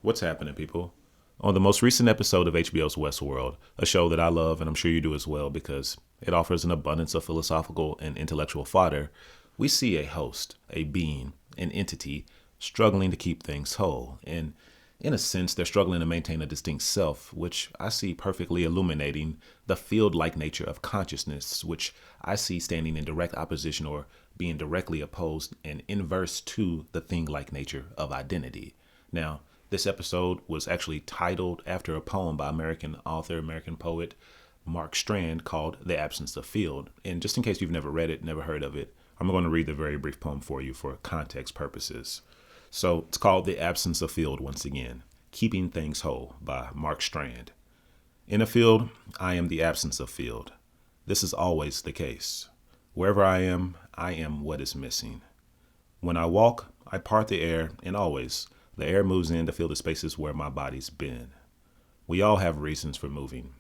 What's happening, people? On the most recent episode of HBO's Westworld, a show that I love and I'm sure you do as well because it offers an abundance of philosophical and intellectual fodder, we see a host, a being, an entity struggling to keep things whole. And in a sense, they're struggling to maintain a distinct self, which I see perfectly illuminating the field-like nature of consciousness, which I see standing in direct opposition or being directly opposed and inverse to the thing-like nature of identity. Now, this episode was actually titled after a poem by American author, American poet Mark Strand called The Absence of Field. And just in case you've never read it, never heard of it, I'm going to read the very brief poem for you for context purposes. So it's called The Absence of Field once again, Keeping Things Whole by Mark Strand. In a field, I am the absence of field. This is always the case. Wherever I am what is missing. When I walk, I part the air, and always, the air moves in to fill the spaces where my body's been. We all have reasons for moving.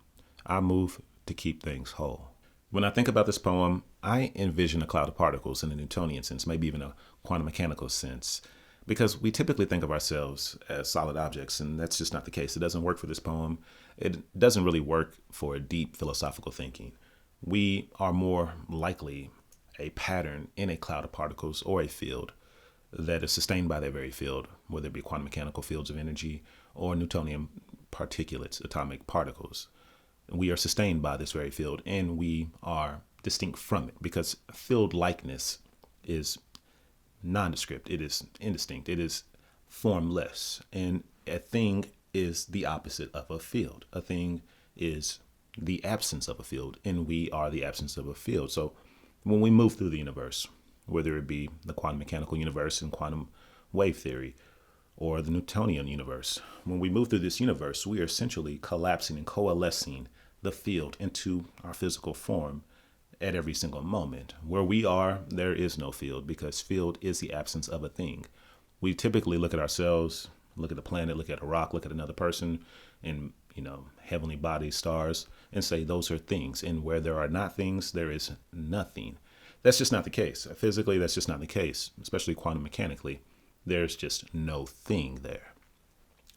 I move to keep things whole. When I think about this poem, I envision a cloud of particles in a Newtonian sense, maybe even a quantum mechanical sense, because we typically think of ourselves as solid objects, and that's just not the case. It doesn't work for this poem. It doesn't really work for deep philosophical thinking. We are more likely a pattern in a cloud of particles or a field that is sustained by that very field, whether it be quantum mechanical fields of energy or Newtonian particulates, atomic particles. We are sustained by this very field, and we are distinct from it because field likeness is nondescript. It is indistinct. It is formless. And a thing is the opposite of a field. A thing is the absence of a field, and we are the absence of a field. So when we move through the universe, whether it be the quantum mechanical universe and quantum wave theory or the Newtonian universe, when we move through this universe, we are essentially collapsing and coalescing the field into our physical form at every single moment. Where we are, there is no field because field is the absence of a thing. We typically look at ourselves, look at the planet, look at a rock, look at another person and, heavenly bodies, stars, and say those are things. And where there are not things, there is nothing. That's just not the case. Physically, that's just not the case, especially quantum mechanically. There's just no thing there.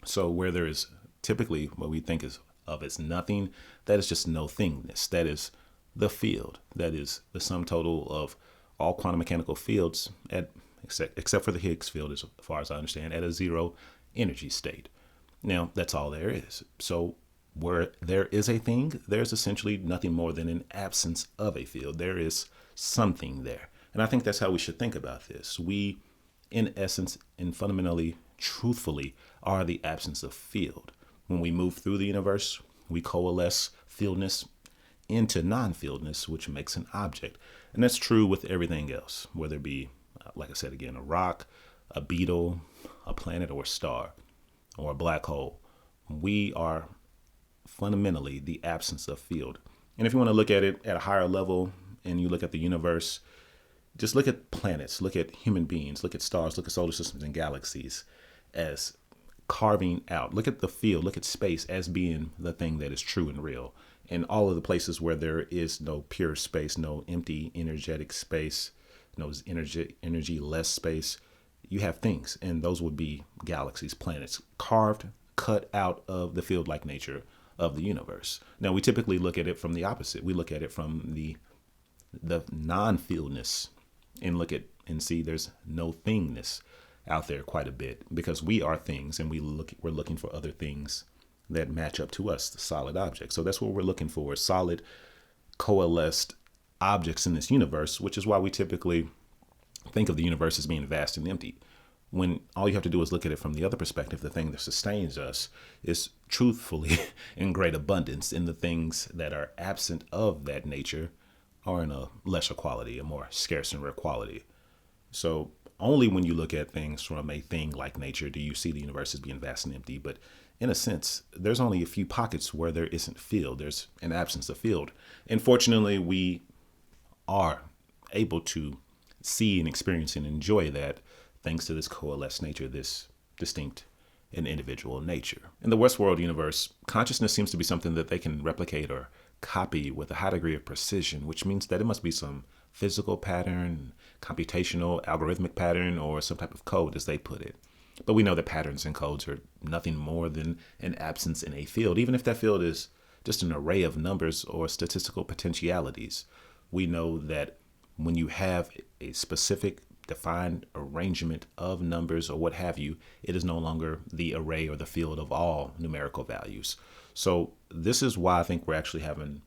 So where there is typically what we think is of as nothing, that is just no thingness. That is the field. That is the sum total of all quantum mechanical fields, except for the Higgs field, as far as I understand, at a zero energy state. Now, that's all there is. So where there is a thing, there's essentially nothing more than an absence of a field. There is something there. And I think that's how we should think about this. We, in essence and fundamentally, truthfully, are the absence of field. When we move through the universe, we coalesce fieldness into non-fieldness, which makes an object. And that's true with everything else, whether it be, like I said again, a rock, a beetle, a planet or a star, or a black hole. We are fundamentally the absence of field. And if you want to look at it at a higher level and you look at the universe, just look at planets, look at human beings, look at stars, look at solar systems and galaxies as carving out. Look at the field, look at space as being the thing that is true and real. And all of the places where there is no pure space, no empty energetic space, no energy-less space, you have things. And those would be galaxies, planets, carved, cut out of the field-like nature of the universe. Now, we typically look at it from the opposite. We look at it from the non-fieldness and look at and see there's no thingness out there quite a bit because we are things and we're looking for other things that match up to us, the solid objects. So that's what we're looking for, solid coalesced objects in this universe, which is why we typically think of the universe as being vast and empty. When all you have to do is look at it from the other perspective, the thing that sustains us is truthfully in great abundance, and the things that are absent of that nature are in a lesser quality, a more scarce and rare quality. So only when you look at things from a thing like nature do you see the universe as being vast and empty. But in a sense, there's only a few pockets where there isn't field. There's an absence of field. And fortunately, we are able to see and experience and enjoy that thanks to this coalesced nature, this distinct and individual nature. In the Westworld universe, consciousness seems to be something that they can replicate or copy with a high degree of precision, which means that it must be some physical pattern, computational, algorithmic pattern, or some type of code, as they put it. But we know that patterns and codes are nothing more than an absence in a field, even if that field is just an array of numbers or statistical potentialities. We know that when you have a specific defined arrangement of numbers or what have you, it is no longer the array or the field of all numerical values. So this is why I think we're actually having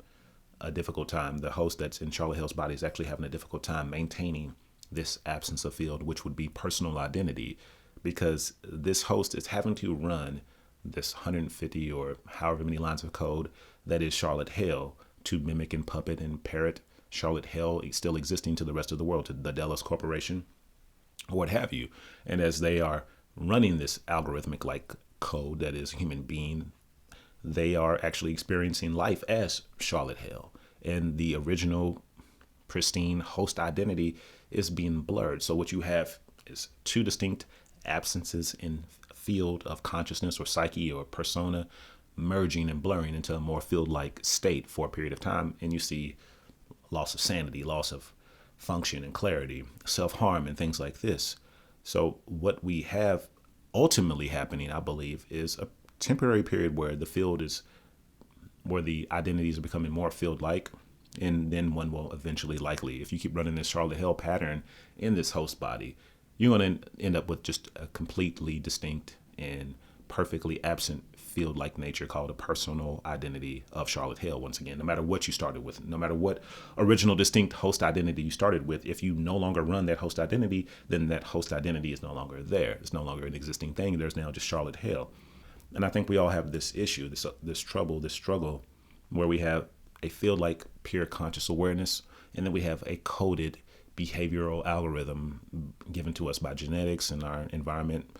a difficult time. The host that's in Charlotte Hill's body is actually having a difficult time maintaining this absence of field, which would be personal identity, because this host is having to run this 150 or however many lines of code that is Charlotte Hill to mimic and puppet and parrot Charlotte Hill still existing to the rest of the world, to the Dallas Corporation, or what have you. And as they are running this algorithmic like code that is a human being, they are actually experiencing life as Charlotte Hill. And the original pristine host identity is being blurred. So what you have is two distinct absences in field of consciousness or psyche or persona merging and blurring into a more field-like state for a period of time. And you see loss of sanity, loss of function and clarity, self-harm and things like this. So what we have ultimately happening, I believe, is a temporary period where the field is, where the identities are becoming more field-like, and then one will eventually likely, if you keep running this Charlotte Hill pattern in this host body, you're going to end up with just a completely distinct and perfectly absent field-like nature called a personal identity of Charlotte Hill. Once again, no matter what you started with, no matter what original distinct host identity you started with, if you no longer run that host identity, then that host identity is no longer there. It's no longer an existing thing. There's now just Charlotte Hill. And I think we all have this issue, this trouble, this struggle, where we have a field-like pure conscious awareness, and then we have a coded behavioral algorithm given to us by genetics and our environment,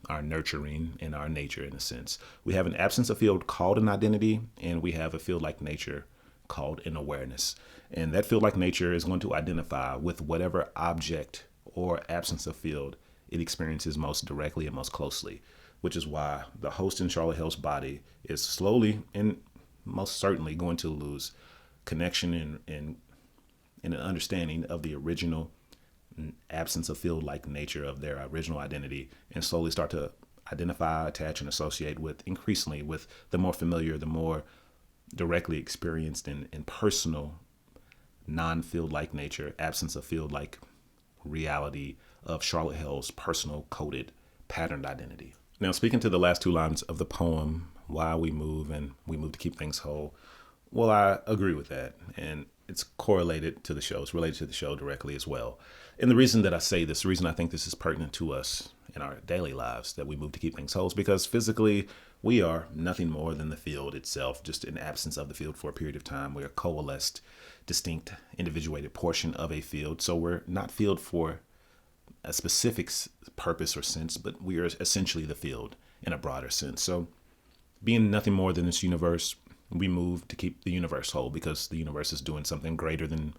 our nurturing, and our nature in a sense. We have an absence of field called an identity, and we have a field-like nature called an awareness. And that field-like nature is going to identify with whatever object or absence of field it experiences most directly and most closely, which is why the host in Charlotte Hill's body is slowly and most certainly going to lose connection and an understanding of the original absence of field-like nature of their original identity, and slowly start to identify, attach, and associate with increasingly with the more familiar, the more directly experienced and personal non-field-like nature, absence of field-like reality of Charlotte Hill's personal coded patterned identity. Now, speaking to the last two lines of the poem, why we move and we move to keep things whole, well, I agree with that. And it's correlated to the show. It's related to the show directly as well. And the reason that I say this, the reason I think this is pertinent to us in our daily lives, that we move to keep things whole, is because physically we are nothing more than the field itself, just an absence of the field for a period of time. We are coalesced, distinct, individuated portion of a field. So we're not field for a specific purpose or sense, but we are essentially the field in a broader sense. So being nothing more than this universe, we move to keep the universe whole, because the universe is doing something greater than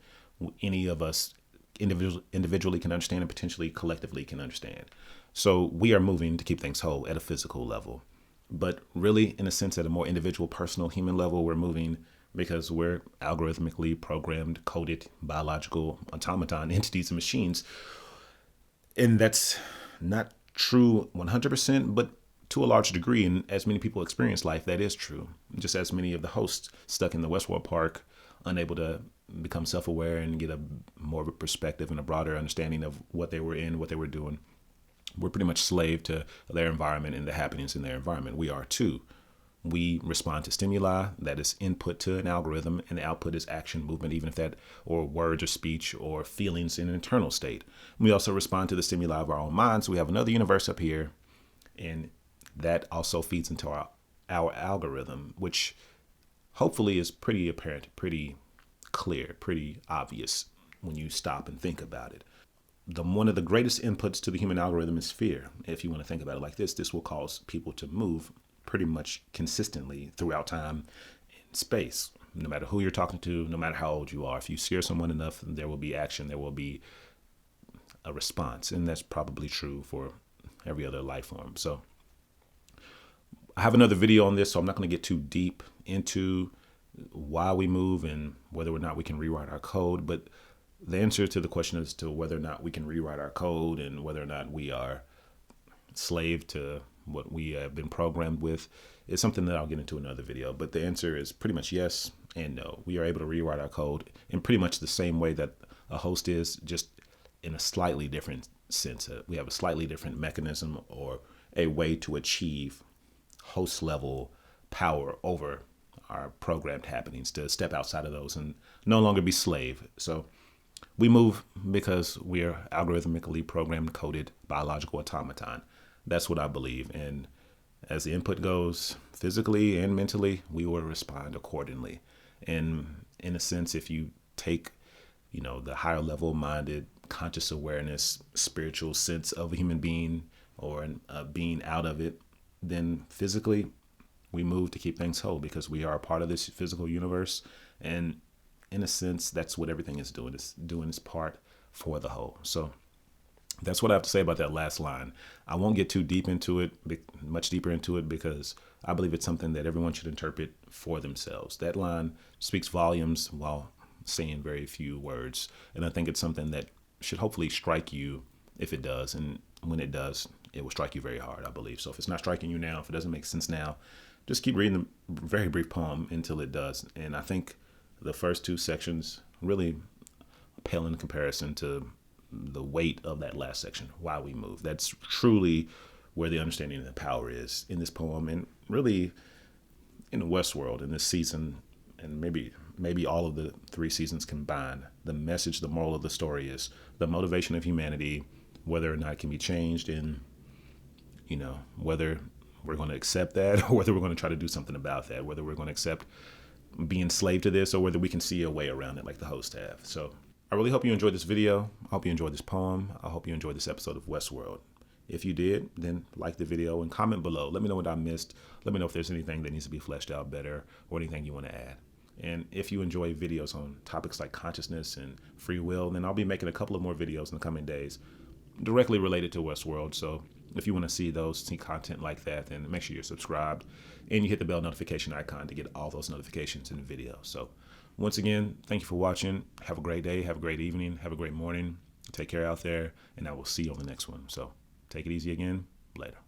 any of us individually can understand and potentially collectively can understand. So we are moving to keep things whole at a physical level. But really, in a sense, at a more individual, personal, human level, we're moving because we're algorithmically programmed, coded, biological automaton entities and machines. And that's not true 100%, but to a large degree, and as many people experience life, that is true. Just as many of the hosts stuck in the Westworld park, unable to become self-aware and get a more of a perspective and a broader understanding of what they were in, what they were doing, we're pretty much slave to their environment and the happenings in their environment. We are too. We respond to stimuli that is input to an algorithm, and the output is action, movement, even if that, or words or speech or feelings in an internal state. We also respond to the stimuli of our own minds. We have another universe up here, and that also feeds into our algorithm, which hopefully is pretty apparent, pretty clear, pretty obvious when you stop and think about it. One of the greatest inputs to the human algorithm is fear. If you want to think about it like this will cause people to move pretty much consistently throughout time and space. No matter who you're talking to, no matter how old you are, if you scare someone enough, there will be action, there will be a response. And that's probably true for every other life form. So I have another video on this, so I'm not going to get too deep into why we move and whether or not we can rewrite our code. But the answer to the question as to whether or not we can rewrite our code and whether or not we are slave to what we have been programmed with is something that I'll get into another video. But the answer is pretty much yes and no. We are able to rewrite our code in pretty much the same way that a host is, just in a slightly different sense. We have a slightly different mechanism or a way to achieve host level power over our programmed happenings, to step outside of those and no longer be slave. So we move because we are algorithmically programmed, coded biological automaton. That's what I believe. And as the input goes, physically and mentally, we will respond accordingly. And in a sense, if you take, the higher level minded, conscious awareness, spiritual sense of a human being or being out of it, then physically we move to keep things whole because we are a part of this physical universe. And in a sense, that's what everything is doing. It's doing its part for the whole. So that's what I have to say about that last line. I won't get too deep into it, much deeper into it, because I believe it's something that everyone should interpret for themselves. That line speaks volumes while saying very few words. And I think it's something that should hopefully strike you if it does. And when it does, it will strike you very hard, I believe. So if it's not striking you now, if it doesn't make sense now, just keep reading the very brief poem until it does. And I think the first two sections really pale in comparison to the weight of that last section, why we move. That's truly where the understanding of the power is in this poem, and really in Westworld in this season, and maybe all of the 3 seasons combined. The message, the moral of the story is the motivation of humanity, whether or not it can be changed, and whether we're going to accept that or whether we're going to try to do something about that, whether we're going to accept being enslaved to this or whether we can see a way around it like the hosts have. So I really hope you enjoyed this video. I hope you enjoyed this poem. I hope you enjoyed this episode of Westworld. If you did, then like the video and comment below. Let me know what I missed. Let me know if there's anything that needs to be fleshed out better or anything you want to add. And if you enjoy videos on topics like consciousness and free will, then I'll be making a couple of more videos in the coming days directly related to Westworld. So if you want to see content like that, then make sure you're subscribed and you hit the bell notification icon to get all those notifications in the video. So once again, thank you for watching. Have a great day. Have a great evening. Have a great morning. Take care out there, and I will see you on the next one. So take it easy again. Later.